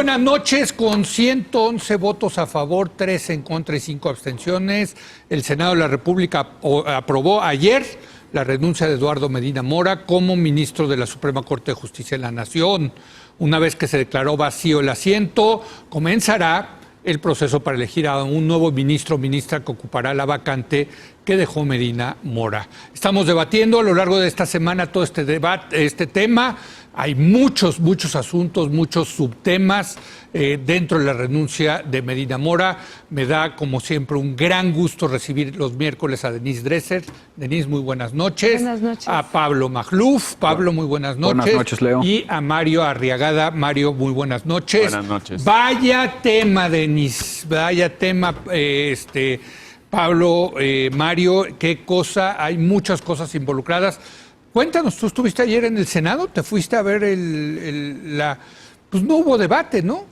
buenas noches. Con 111 votos a favor, 3 en contra y 5 abstenciones, el Senado de la República aprobó ayer la renuncia de Eduardo Medina Mora como ministro de la Suprema Corte de Justicia de la Nación. Una vez que se declaró vacío el asiento, comenzará el proceso para elegir a un nuevo ministro o ministra que ocupará la vacante que dejó Medina Mora. Estamos debatiendo a lo largo de esta semana todo este tema. Hay muchos asuntos, muchos subtemas dentro de la renuncia de Medina Mora. Me da, como siempre, un gran gusto recibir los miércoles a Denise Dresser. Denise, muy buenas noches. Buenas noches. A Pablo Magluf. Pablo, muy buenas noches. Buenas noches, Leo. Y a Mario Arriagada. Mario, muy buenas noches. Buenas noches. Vaya tema, Denise. Vaya tema, Pablo, Mario, qué cosa. Hay muchas cosas involucradas. Cuéntanos, tú estuviste ayer en el Senado, te fuiste a ver pues no hubo debate, ¿no?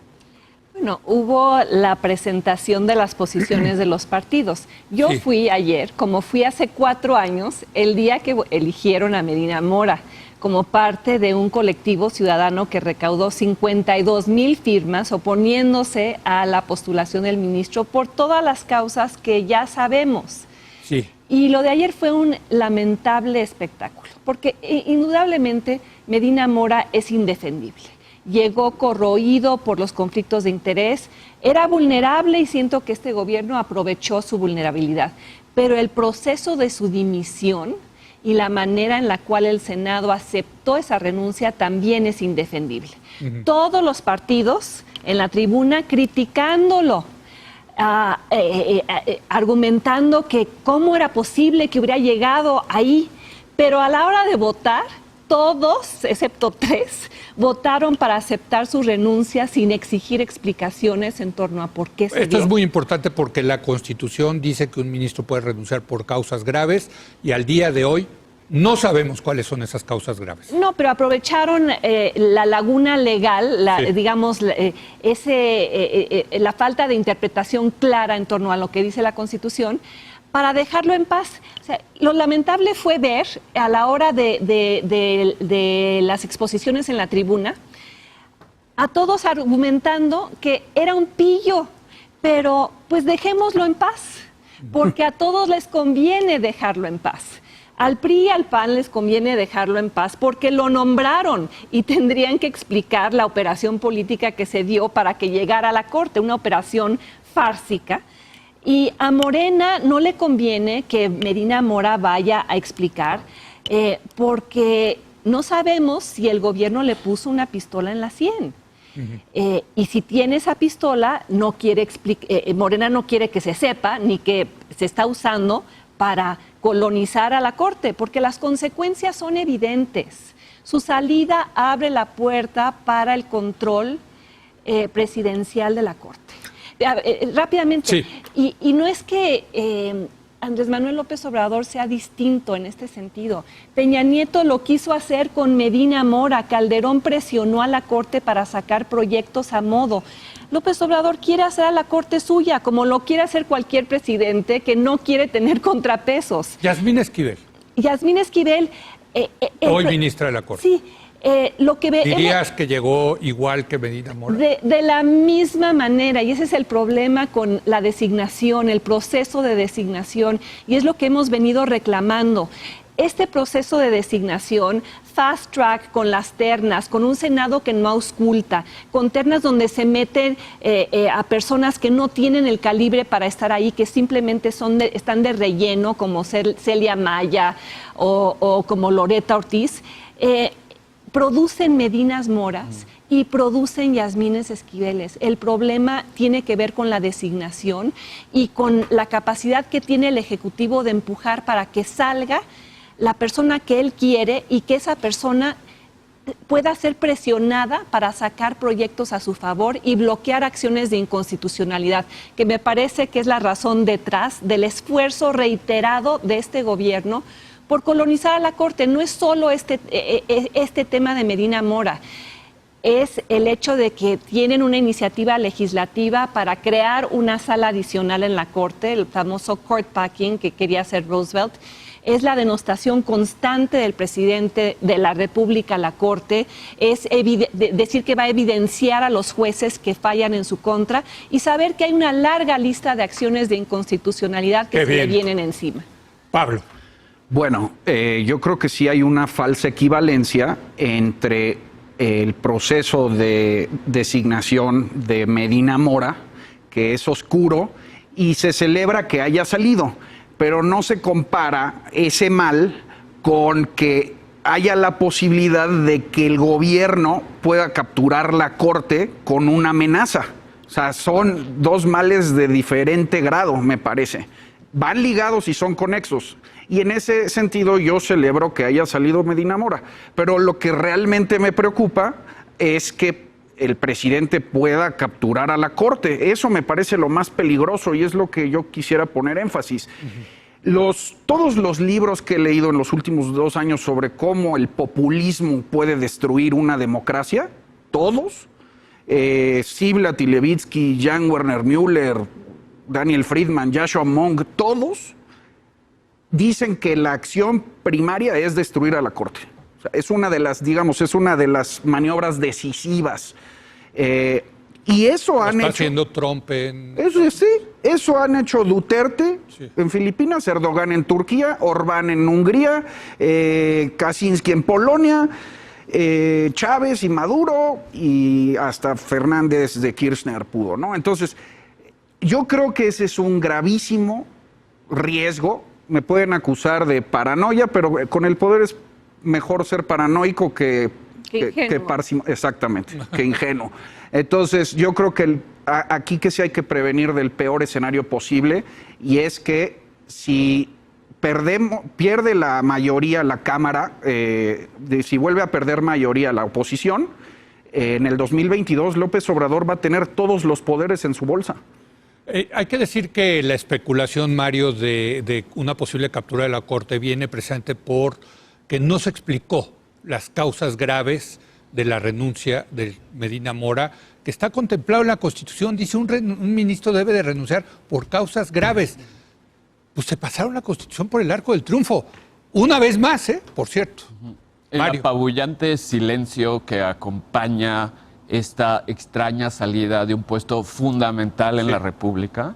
Bueno, hubo la presentación de las posiciones de los partidos. Yo fui ayer, como fui hace 4 años, el día que eligieron a Medina Mora, como parte de un colectivo ciudadano que recaudó 52,000 firmas oponiéndose a la postulación del ministro por todas las causas que ya sabemos. Sí. Y lo de ayer fue un lamentable espectáculo, porque indudablemente Medina Mora es indefendible. Llegó corroído por los conflictos de interés, era vulnerable y siento que este gobierno aprovechó su vulnerabilidad. Pero el proceso de su dimisión y la manera en la cual el Senado aceptó esa renuncia también es indefendible. Todos los partidos en la tribuna criticándolo. Argumentando que cómo era posible que hubiera llegado ahí, pero a la hora de votar, todos, excepto 3, votaron para aceptar su renuncia sin exigir explicaciones en torno a por qué se dio. Esto es muy importante porque la Constitución dice que un ministro puede renunciar por causas graves y al día de hoy no sabemos cuáles son esas causas graves. No, pero aprovecharon la laguna legal, digamos, la falta de interpretación clara en torno a lo que dice la Constitución para dejarlo en paz. O sea, lo lamentable fue ver a la hora de las exposiciones en la tribuna a todos argumentando que era un pillo, pero pues dejémoslo en paz, porque a todos les conviene dejarlo en paz. Al PRI y al PAN les conviene dejarlo en paz porque lo nombraron y tendrían que explicar la operación política que se dio para que llegara a la Corte, una operación fársica. Y a Morena no le conviene que Medina Mora vaya a explicar porque no sabemos si el gobierno le puso una pistola en la sien. Y si tiene esa pistola, no quiere Morena no quiere que se sepa ni que se está usando para colonizar a la Corte, porque las consecuencias son evidentes. Su salida abre la puerta para el control presidencial de la Corte. Rápidamente, sí. Y no es que Andrés Manuel López Obrador sea distinto en este sentido. Peña Nieto lo quiso hacer con Medina Mora, Calderón presionó a la Corte para sacar proyectos a modo. López Obrador quiere hacer a la Corte suya, como lo quiere hacer cualquier presidente que no quiere tener contrapesos. Yasmín Esquivel. Yasmín Esquivel. Hoy ministra de la Corte. Sí. ¿Dirías que llegó igual que Medina Mora? De la misma manera, y ese es el problema con la designación, el proceso de designación, y es lo que hemos venido reclamando. Este proceso de designación, fast track con las ternas, con un Senado que no ausculta, con ternas donde se meten a personas que no tienen el calibre para estar ahí, que simplemente están de relleno, como Celia Maya o como Loretta Ortiz, producen Medinas Moras y producen Yasmines Esquiveles. El problema tiene que ver con la designación y con la capacidad que tiene el Ejecutivo de empujar para que salga la persona que él quiere y que esa persona pueda ser presionada para sacar proyectos a su favor y bloquear acciones de inconstitucionalidad, que me parece que es la razón detrás del esfuerzo reiterado de este gobierno por colonizar a la Corte. No es solo este tema de Medina Mora, es el hecho de que tienen una iniciativa legislativa para crear una sala adicional en la Corte, el famoso court packing que quería hacer Roosevelt, es la denostación constante del presidente de la República a la Corte, es decir que va a evidenciar a los jueces que fallan en su contra y saber que hay una larga lista de acciones de inconstitucionalidad que se le vienen encima. Pablo. Bueno, yo creo que sí hay una falsa equivalencia entre el proceso de designación de Medina Mora, que es oscuro, y se celebra que haya salido, pero no se compara ese mal con que haya la posibilidad de que el gobierno pueda capturar la Corte con una amenaza. O sea, son dos males de diferente grado, me parece. Van ligados y son conexos. Y en ese sentido yo celebro que haya salido Medina Mora. Pero lo que realmente me preocupa es que el presidente pueda capturar a la Corte. Eso me parece lo más peligroso y es lo que yo quisiera poner énfasis. Todos los libros que he leído en los últimos 2 años sobre cómo el populismo puede destruir una democracia, todos, Ziblatt y Levitsky, Jan Werner Müller, Daniel Friedman, Joshua Monk, todos dicen que la acción primaria es destruir a la Corte. O sea, es una de las, digamos, es una de las maniobras decisivas. Y eso han hecho... Está haciendo Trump en... Eso han hecho Duterte en Filipinas, Erdogan en Turquía, Orbán en Hungría, Kaczynski en Polonia, Chávez y Maduro y hasta Fernández de Kirchner pudo, ¿no? Entonces, yo creo que ese es un gravísimo riesgo. Me pueden acusar de paranoia, pero con el poder es mejor ser paranoico que exactamente, que ingenuo. Entonces, yo creo que aquí que sí hay que prevenir del peor escenario posible, y es que si pierde la mayoría la Cámara, si vuelve a perder mayoría la oposición, en el 2022 López Obrador va a tener todos los poderes en su bolsa. Hay que decir que la especulación, Mario, de una posible captura de la Corte viene precisamente por que no se explicó las causas graves de la renuncia de Medina Mora, que está contemplado en la Constitución. Dice un ministro debe de renunciar por causas graves. Pues se pasaron la Constitución por el arco del triunfo. Una vez más, por cierto. El apabullante silencio que acompaña esta extraña salida de un puesto fundamental en la República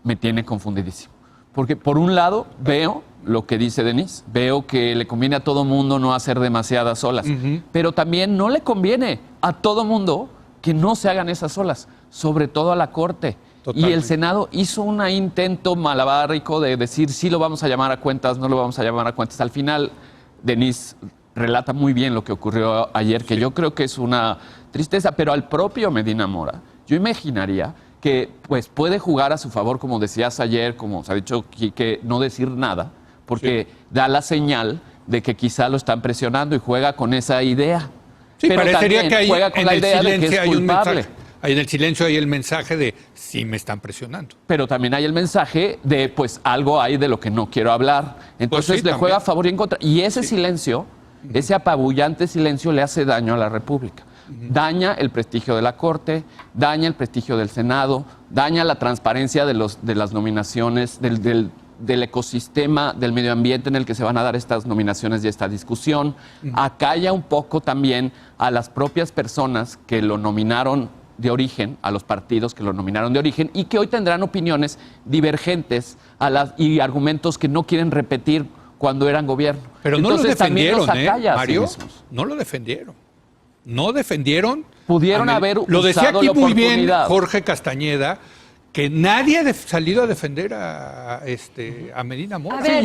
me tiene confundidísimo. Porque por un lado veo lo que dice Denise, veo que le conviene a todo mundo no hacer demasiadas olas, pero también no le conviene a todo mundo que no se hagan esas olas, sobre todo a la Corte. Totalmente. Y el Senado hizo un intento malabárico de decir sí lo vamos a llamar a cuentas, no lo vamos a llamar a cuentas. Al final, Denise relata muy bien lo que ocurrió ayer, que yo creo que es una tristeza, pero al propio Medina Mora, yo imaginaría que pues puede jugar a su favor, como decías ayer, como se ha dicho, que no decir nada, porque da la señal de que quizá lo están presionando y juega con esa idea. Sí, pero parecería que hay, juega con la idea de que es culpable. En el silencio hay el mensaje de sí me están presionando. Pero también hay el mensaje de pues algo hay de lo que no quiero hablar. Entonces pues sí, le juega a favor y en contra. Y ese silencio, ese apabullante silencio le hace daño a la República. Daña el prestigio de la Corte, daña el prestigio del Senado, daña la transparencia de las nominaciones, del ecosistema, del medio ambiente en el que se van a dar estas nominaciones y esta discusión. Acalla un poco también a las propias personas que lo nominaron de origen, a los partidos que lo nominaron de origen y que hoy tendrán opiniones divergentes y argumentos que no quieren repetir cuando eran gobierno. Pero entonces, no lo defendieron, Mario, sí no lo defendieron. No defendieron. Pudieron haber lo decía aquí muy bien oportunidad. Jorge Castañeda, que nadie ha salido a defender a Medina Mora. A ver,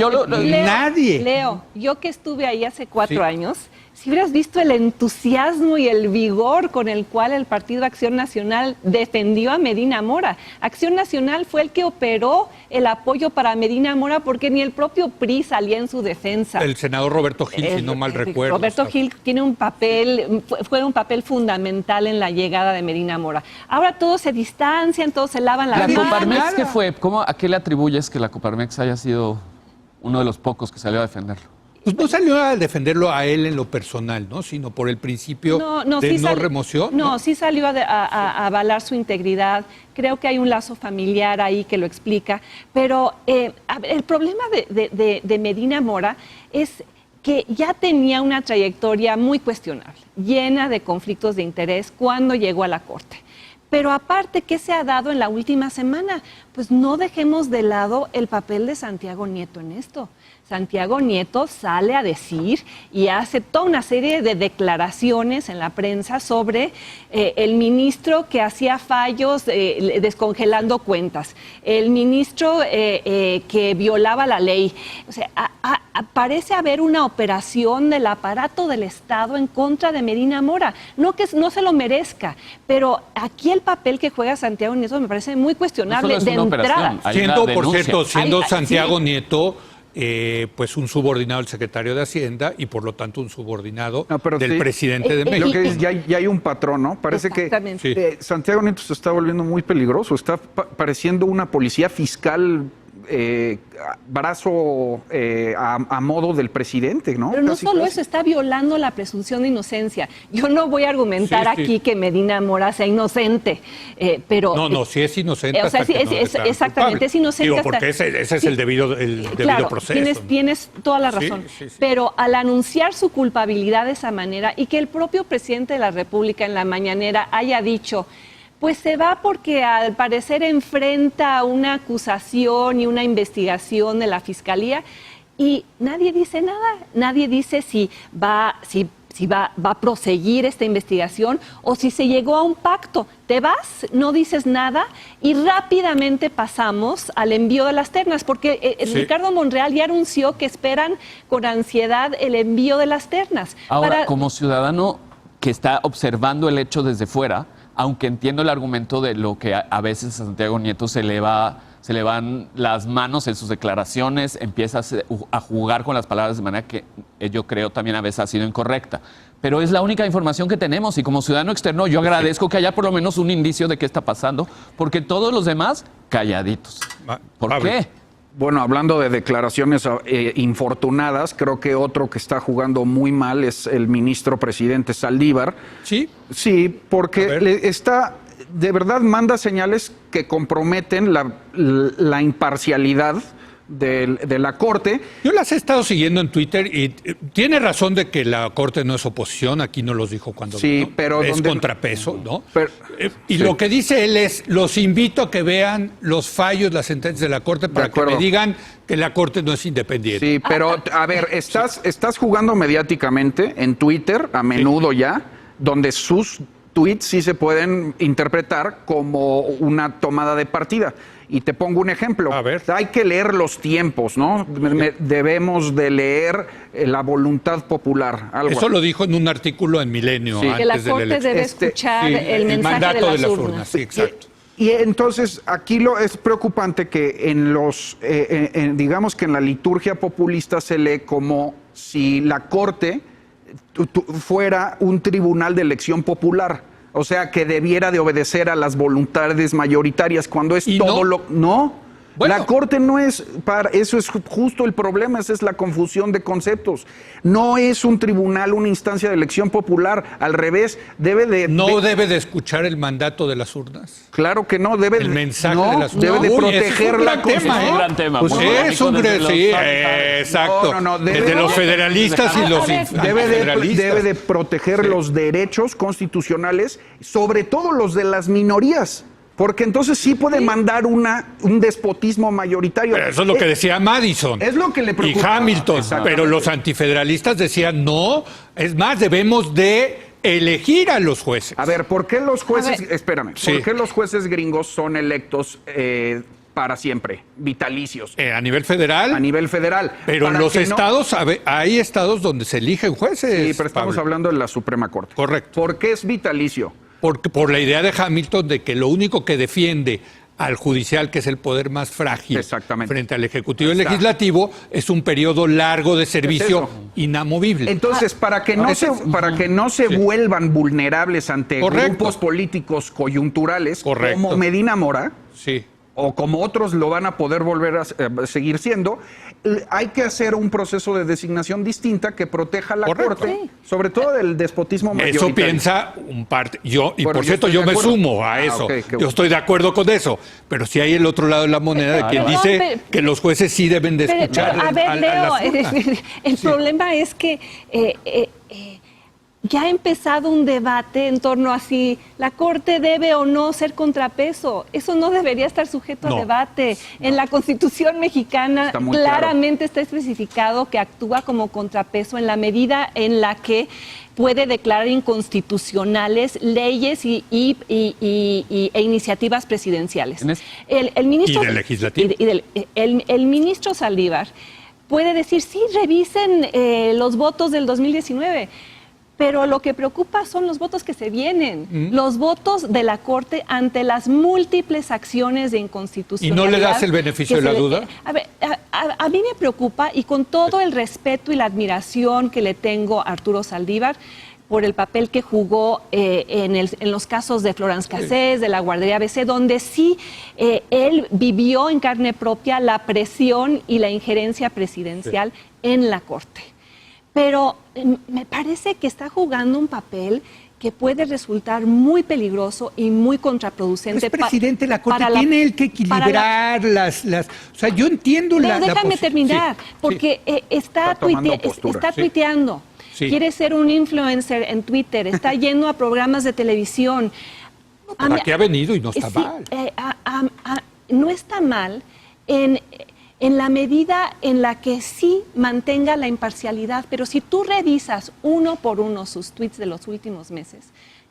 nadie. Leo, yo que estuve ahí hace 4 años, si hubieras visto el entusiasmo y el vigor con el cual el Partido Acción Nacional defendió a Medina Mora. Acción Nacional fue el que operó el apoyo para Medina Mora porque ni el propio PRI salía en su defensa. El senador Roberto Gil, si no mal recuerdo. Roberto Gil tiene fue un papel fundamental en la llegada de Medina Mora. Ahora todos se distancian, todos se lavan las manos. ¿La Coparmex qué fue? ¿A qué le atribuyes que la Coparmex haya sido uno de los pocos que salió a defenderlo? Pues no salió a defenderlo a él en lo personal, ¿no? Sino por el principio de sí no remoción. No, sí salió a avalar su integridad. Creo que hay un lazo familiar ahí que lo explica. Pero el problema de Medina Mora es que ya tenía una trayectoria muy cuestionable, llena de conflictos de interés cuando llegó a la Corte. Pero aparte, ¿qué se ha dado en la última semana? Pues no dejemos de lado el papel de Santiago Nieto en esto. Santiago Nieto sale a decir y hace toda una serie de declaraciones en la prensa sobre el ministro que hacía fallos descongelando cuentas, el ministro que violaba la ley. O sea, parece haber una operación del aparato del Estado en contra de Medina Mora. No que no se lo merezca, pero aquí el papel que juega Santiago Nieto me parece muy cuestionable de entrada. Siendo, por cierto, siendo Hay- Santiago sí. Nieto pues un subordinado del secretario de Hacienda y por lo tanto un subordinado del presidente de México. Lo que es, ya hay un patrón, ¿no? Parece que Santiago Nieto se está volviendo muy peligroso, está pareciendo una policía fiscal brazo a modo del presidente, ¿no? Pero no solo eso, está violando la presunción de inocencia. Yo no voy a argumentar aquí que Medina Mora sea inocente, pero... No, sí es inocente. O sea, sí, exactamente, es inocente. Digo, porque ese es el debido proceso. Tienes toda la razón. Sí. Pero al anunciar su culpabilidad de esa manera y que el propio presidente de la República en la mañanera haya dicho... Pues se va porque al parecer enfrenta una acusación y una investigación de la Fiscalía y nadie dice nada, nadie dice si va a proseguir esta investigación o si se llegó a un pacto. Te vas, no dices nada y rápidamente pasamos al envío de las ternas, porque Ricardo Monreal ya anunció que esperan con ansiedad el envío de las ternas. Ahora, como ciudadano que está observando el hecho desde fuera, aunque entiendo el argumento de lo que a veces a Santiago Nieto se le van las manos en sus declaraciones, empieza a jugar con las palabras de manera que yo creo también a veces ha sido incorrecta. Pero es la única información que tenemos y como ciudadano externo yo agradezco que haya por lo menos un indicio de qué está pasando, porque todos los demás calladitos. ¿Por qué? Bueno, hablando de declaraciones infortunadas, creo que otro que está jugando muy mal es el ministro presidente Saldívar. ¿Sí? Sí, porque de verdad manda señales que comprometen la imparcialidad de la Corte. Yo las he estado siguiendo en Twitter y tiene razón de que la Corte no es oposición, aquí no los dijo cuando sí, vino, pero es contrapeso, ¿no? Y lo que dice él es, los invito a que vean los fallos, las sentencias de la Corte para que me digan que la Corte no es independiente. Sí, pero a ver, estás jugando mediáticamente en Twitter, a menudo ya, donde sus tweets sí se pueden interpretar como una tomada de partida. Y te pongo un ejemplo. A ver. Hay que leer los tiempos, ¿no? Debemos de leer la voluntad popular. Eso lo dijo en un artículo en Milenio. Sí. Antes que la Corte debe escuchar el mensaje de las urnas. Sí, exacto. Y entonces aquí es preocupante que digamos que en la liturgia populista se lee como si la Corte fuera un tribunal de elección popular. O sea, que debiera de obedecer a las voluntades mayoritarias cuando es todo lo... No, bueno, la Corte no es... Eso es justo el problema, esa es la confusión de conceptos. No es un tribunal, una instancia de elección popular, al revés, debe de... ¿No debe de escuchar el mandato de las urnas? Claro que no, debe... El mensaje de las urnas. Debe de proteger la Constitución. Es un gran tema. Pues es un gran tema, exacto. Desde los federalistas y los infederalistas. Debe de proteger los derechos constitucionales, sobre todo los de las minorías. Porque entonces sí puede mandar un despotismo mayoritario. Pero eso es lo que decía Madison. Es lo que le preocupa. Y Hamilton. Pero los antifederalistas decían, no, es más, debemos de elegir a los jueces. A ver, ¿por qué los jueces, espérame, ¿por qué los jueces gringos son electos para siempre, vitalicios? A nivel federal. A nivel federal. Pero en los estados, hay estados donde se eligen jueces. Sí, pero estamos hablando de la Suprema Corte. Correcto. ¿Por qué es vitalicio? Por la idea de Hamilton de que lo único que defiende al judicial, que es el poder más frágil frente al ejecutivo y legislativo, es un periodo largo de servicio inamovible. Entonces, para que no se vuelvan vulnerables ante grupos políticos coyunturales como Medina Mora, o como otros lo van a poder volver a seguir siendo, hay que hacer un proceso de designación distinta que proteja a la Correcto. Corte, Sí. sobre todo del despotismo mayoritario. Eso piensa un parte. Yo, y Bueno, por yo cierto, estoy yo de me acuerdo. sumo a Ah, eso. ok, qué Yo bueno. estoy de acuerdo con eso. Pero si hay el otro lado de la moneda de quien Perdón, dice que los jueces sí deben de Pero, escuchar a ver, Leo, las urnas. el problema es que ya ha empezado un debate en torno a si la Corte debe o no ser contrapeso. Eso no debería estar sujeto No. a debate. En la Constitución mexicana Está muy claramente está especificado que actúa como contrapeso en la medida en la que puede declarar inconstitucionales leyes e iniciativas presidenciales. El ministro, Y del legislativo. el ministro Saldívar puede decir, sí, revisen los votos del 2019, pero lo que preocupa son los votos que se vienen, los votos de la Corte ante las múltiples acciones de inconstitucionalidad. ¿Y no le das el beneficio que de la se le- duda? A ver, a mí me preocupa, y con todo el respeto y la admiración que le tengo a Arturo Saldívar, por el papel que jugó en los casos de Florence Cassés, de la guardería ABC, donde sí él vivió en carne propia la presión y la injerencia presidencial en la Corte. Pero me parece que está jugando un papel que puede resultar muy peligroso y muy contraproducente. Es presidente de la Corte, para tiene él que para equilibrar las... O sea, yo entiendo Leo, la déjame posi- terminar, sí, porque Está tomando postura. está Sí. tuiteando, Sí. quiere ser un influencer en Twitter, está yendo a programas de televisión. ¿Para qué ha venido? Y no está Sí, mal. no está mal en la medida en la que sí mantenga la imparcialidad, pero si tú revisas uno por uno sus tweets de los últimos meses,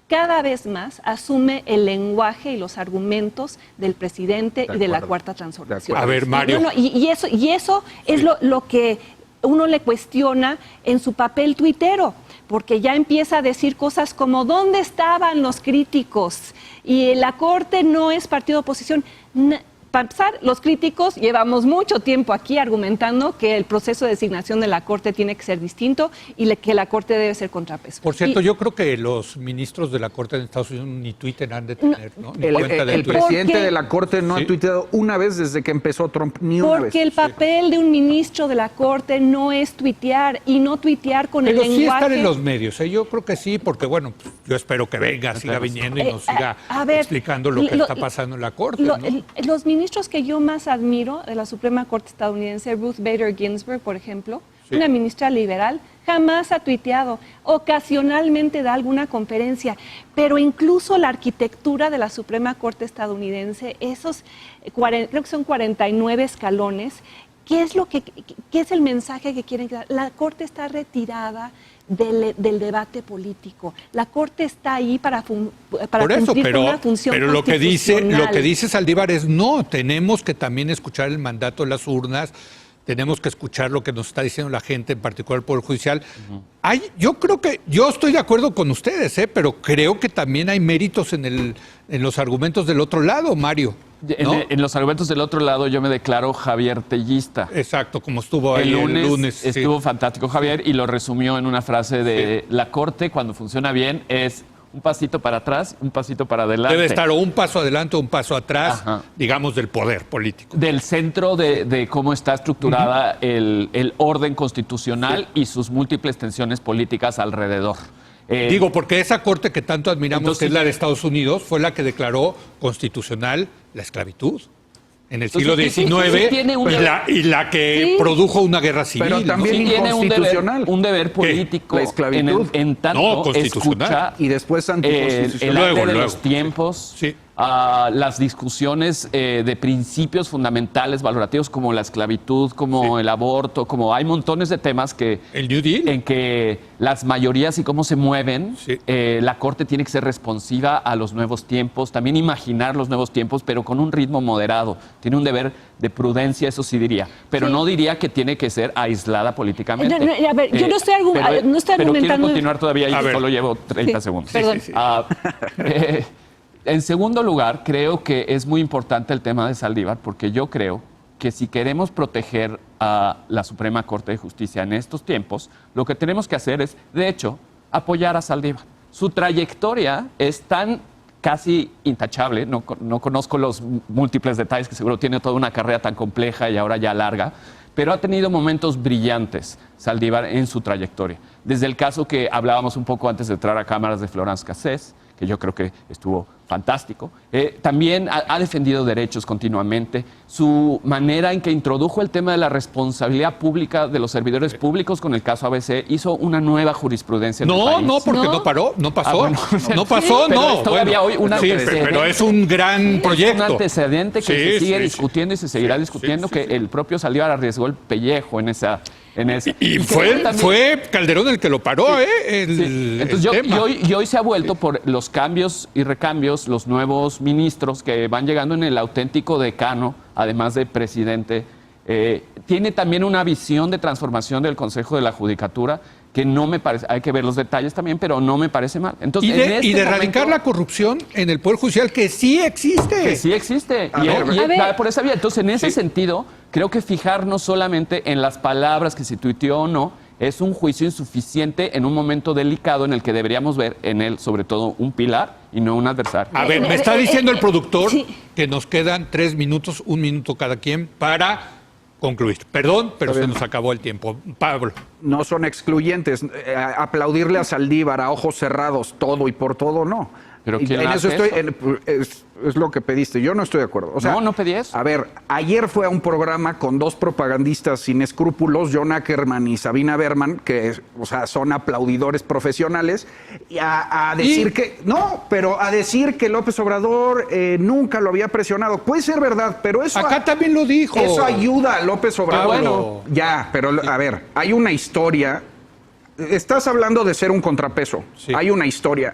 cada vez más asume el lenguaje y los argumentos del presidente y de la acuerdo. Cuarta Transformación. De A ver, Mario. Y eso es lo que uno le cuestiona en su papel tuitero, porque ya empieza a decir cosas como ¿dónde estaban los críticos? Y la Corte no es partido de oposición. Para empezar, los críticos llevamos mucho tiempo aquí argumentando que el proceso de designación de la Corte tiene que ser distinto y que la Corte debe ser contrapeso. Por cierto, Y- yo creo que los ministros de la Corte de Estados Unidos ni Twitter han de tener, ¿no? Ni El cuenta de Twitter. presidente Porque- de la Corte no Sí. ha tuiteado una vez desde que empezó Trump, ni una vez. Porque el papel de un ministro de la Corte no es tuitear y no tuitear con Pero el sí lenguaje. estar en los medios, ¿eh? Yo creo que sí, porque bueno, pues, yo espero que venga, siga viniendo y nos siga A ver, explicando lo que está pasando en la Corte, ¿no? Los ministros que yo más admiro de la Suprema Corte estadounidense, Ruth Bader Ginsburg, por ejemplo, Sí. una ministra liberal, jamás ha tuiteado, ocasionalmente da alguna conferencia, pero incluso la arquitectura de la Suprema Corte estadounidense, esos creo que son 49 escalones, ¿qué es el mensaje que quieren dar? La Corte está retirada del debate político. La Corte está ahí para Por eso, cumplir con una función pero lo que constitucional. dice Saldívar es no, tenemos que también escuchar el mandato de las urnas, tenemos que escuchar lo que nos está diciendo la gente, en particular el Poder Judicial. Yo creo que, yo estoy de acuerdo con ustedes, pero creo que también hay méritos en los argumentos del otro lado, Mario. ¿no? En los argumentos del otro lado yo me declaro Javier Tellista. Exacto, como estuvo ahí el lunes. sí. estuvo fantástico Javier y lo resumió en una frase de la Corte cuando funciona bien es un pasito para atrás, un pasito para adelante. Debe estar o un paso adelante o un paso atrás, Ajá. digamos, del poder político. Del centro de cómo está estructurada el orden constitucional y sus múltiples tensiones políticas alrededor. Digo, porque esa corte que tanto admiramos, Entonces, que es la de Estados Unidos, fue la que declaró constitucional la esclavitud en el siglo Entonces, sí, XIX sí, tiene un pues, deber. y la que Sí. produjo una guerra civil. Pero también Sí tiene inconstitucional. un deber político La esclavitud. en tanto No, constitucional. escucha Y después el anticonstitucional. arte Luego, de luego. los tiempos, Sí. las discusiones de principios fundamentales valorativos como la esclavitud, como el aborto, como hay montones de temas que El New Deal. en que las mayorías y cómo se mueven, Sí. la Corte tiene que ser responsiva a los nuevos tiempos, también imaginar los nuevos tiempos, pero con un ritmo moderado. Tiene un deber de prudencia, eso sí diría, pero Sí. no diría que tiene que ser aislada políticamente. A ver, yo no estoy pero argumentando. quiero continuar todavía y A ver. solo llevo 30 Sí, segundos. perdón. En segundo lugar, creo que es muy importante el tema de Saldívar, porque yo creo que si queremos proteger a la Suprema Corte de Justicia en estos tiempos, lo que tenemos que hacer es, de hecho, apoyar a Saldívar. Su trayectoria es tan casi intachable, no conozco los múltiples detalles, que seguro tiene toda una carrera tan compleja y ahora ya larga, pero ha tenido momentos brillantes Saldívar en su trayectoria. Desde el caso que hablábamos un poco antes de entrar a cámaras de Florence Cassés, que yo creo que estuvo fantástico. También ha defendido derechos continuamente. Su manera en que introdujo el tema de la responsabilidad pública de los servidores públicos con el caso ABC hizo una nueva jurisprudencia en el país. No, porque no pasó. bueno, no pasó, pero no. es todavía hoy un antecedente. Pero es un gran proyecto. Es un antecedente que se sigue Sí. discutiendo y se seguirá discutiendo, que el propio Saldívar arriesgó el pellejo en esa. Y fue Calderón el que lo paró, Entonces y hoy se ha vuelto por los cambios y recambios, los nuevos ministros que van llegando en el auténtico decano, además de presidente, tiene también una visión de transformación del Consejo de la Judicatura que no me parece, hay que ver los detalles también, pero no me parece mal. Entonces, y de erradicar la corrupción en el Poder Judicial, que sí existe. Que sí existe. Y va por esa vía. Entonces, en ese sentido, creo que fijarnos solamente en las palabras que se tuiteó o no, es un juicio insuficiente en un momento delicado en el que deberíamos ver en él, sobre todo, un pilar y no un adversario. A ver, me está diciendo el productor que nos quedan 3 minutos, 1 minuto cada quien para concluir. Perdón, pero se nos acabó el tiempo. Pablo. No son excluyentes. Aplaudirle a Saldívar a ojos cerrados, todo y por todo, no. Pero ¿quién en eso hace estoy, es lo que pediste. Yo no estoy de acuerdo. O sea, no pedí eso. A ver, ayer fue a un programa con 2 propagandistas sin escrúpulos, John Ackerman y Sabina Berman, que son aplaudidores profesionales, y a decir a decir que López Obrador nunca lo había presionado. Puede ser verdad, pero eso acá también lo dijo. Eso ayuda a López Obrador. Bueno. Pero a ver, hay una historia. Estás hablando de ser un contrapeso. Sí. Hay una historia.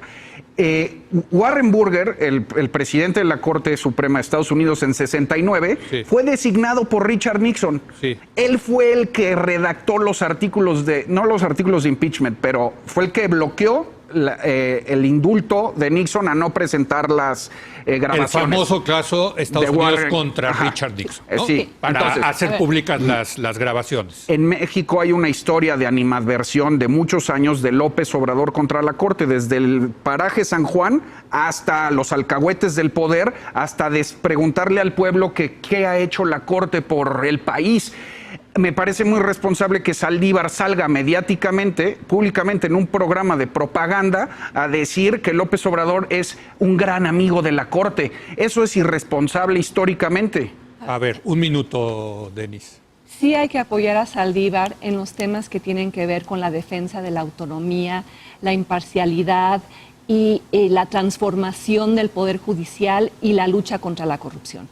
Warren Burger, el presidente de la Corte Suprema de Estados Unidos en 69, fue designado por Richard Nixon. Sí. Él fue el que redactó los artículos no los artículos de impeachment, pero fue el que bloqueó el indulto de Nixon a no presentar las grabaciones. El famoso caso Estados Unidos contra Richard Nixon, ¿no? Sí. Para hacer públicas las grabaciones. En México hay una historia de animadversión de muchos años de López Obrador contra la Corte, desde el paraje San Juan hasta los alcahuetes del poder, hasta preguntarle al pueblo qué ha hecho la Corte por el país. Me parece muy responsable que Saldívar salga mediáticamente, públicamente, en un programa de propaganda a decir que López Obrador es un gran amigo de la Corte. Eso es irresponsable históricamente. A ver, 1 minuto, Denis. Sí hay que apoyar a Saldívar en los temas que tienen que ver con la defensa de la autonomía, la imparcialidad y la transformación del Poder Judicial y la lucha contra la corrupción.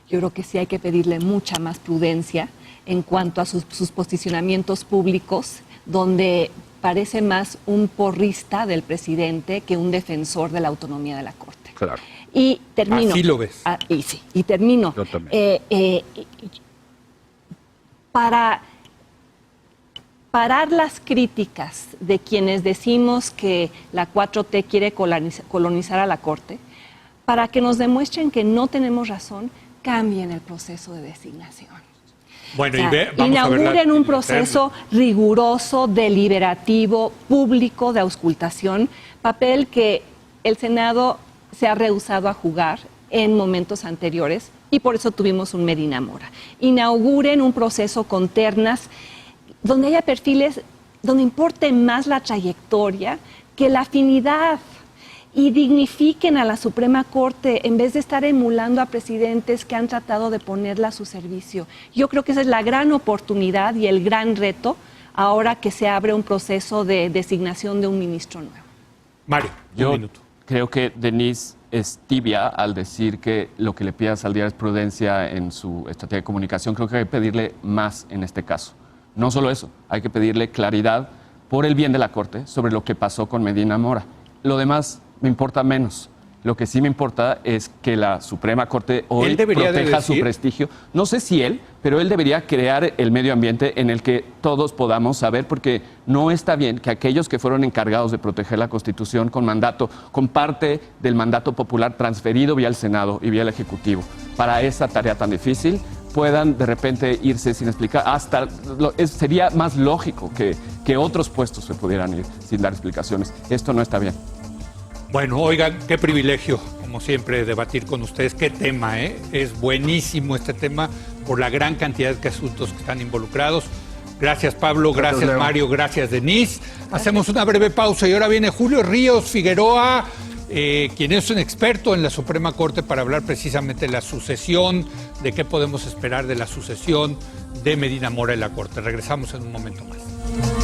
Yo creo que sí hay que pedirle mucha más prudencia en cuanto a sus posicionamientos públicos, donde parece más un porrista del presidente que un defensor de la autonomía de la Corte. Claro. Y termino. Así lo ves. Y termino. Yo también. Para parar las críticas de quienes decimos que la 4T quiere colonizar a la Corte, para que nos demuestren que no tenemos razón, cambien el proceso de designación. Bueno, inauguren un proceso riguroso, deliberativo, público de auscultación, papel que el Senado se ha rehusado a jugar en momentos anteriores y por eso tuvimos un Medina Mora. Inauguren un proceso con ternas donde haya perfiles donde importe más la trayectoria que la afinidad. Y dignifiquen a la Suprema Corte en vez de estar emulando a presidentes que han tratado de ponerla a su servicio. Yo creo que esa es la gran oportunidad y el gran reto ahora que se abre un proceso de designación de un ministro nuevo. Mario, yo 1 minuto. Creo que Denise es tibia al decir que lo que le pide a Saldívar es prudencia en su estrategia de comunicación. Creo que hay que pedirle más en este caso. No solo eso, hay que pedirle claridad por el bien de la Corte sobre lo que pasó con Medina Mora. Lo demás me importa menos. Lo que sí me importa es que la Suprema Corte hoy proteja su prestigio. No sé si él, pero él debería crear el medio ambiente en el que todos podamos saber, porque no está bien que aquellos que fueron encargados de proteger la Constitución con parte del mandato popular transferido vía el Senado y vía el Ejecutivo, para esa tarea tan difícil, puedan de repente irse sin explicar. Sería más lógico que otros puestos se pudieran ir sin dar explicaciones. Esto no está bien. Bueno, oigan, qué privilegio, como como siempre, debatir con ustedes. Qué tema, ¿eh? Es buenísimo este tema por la gran cantidad de asuntos que están involucrados. Gracias, Pablo. Gracias, Leo. Mario. Gracias, Denise. Hacemos una breve pausa y ahora viene Julio Ríos Figueroa, quien es un experto en la Suprema Corte para hablar precisamente de la sucesión, de qué podemos esperar de la sucesión de Medina Mora en la Corte. Regresamos en un momento más.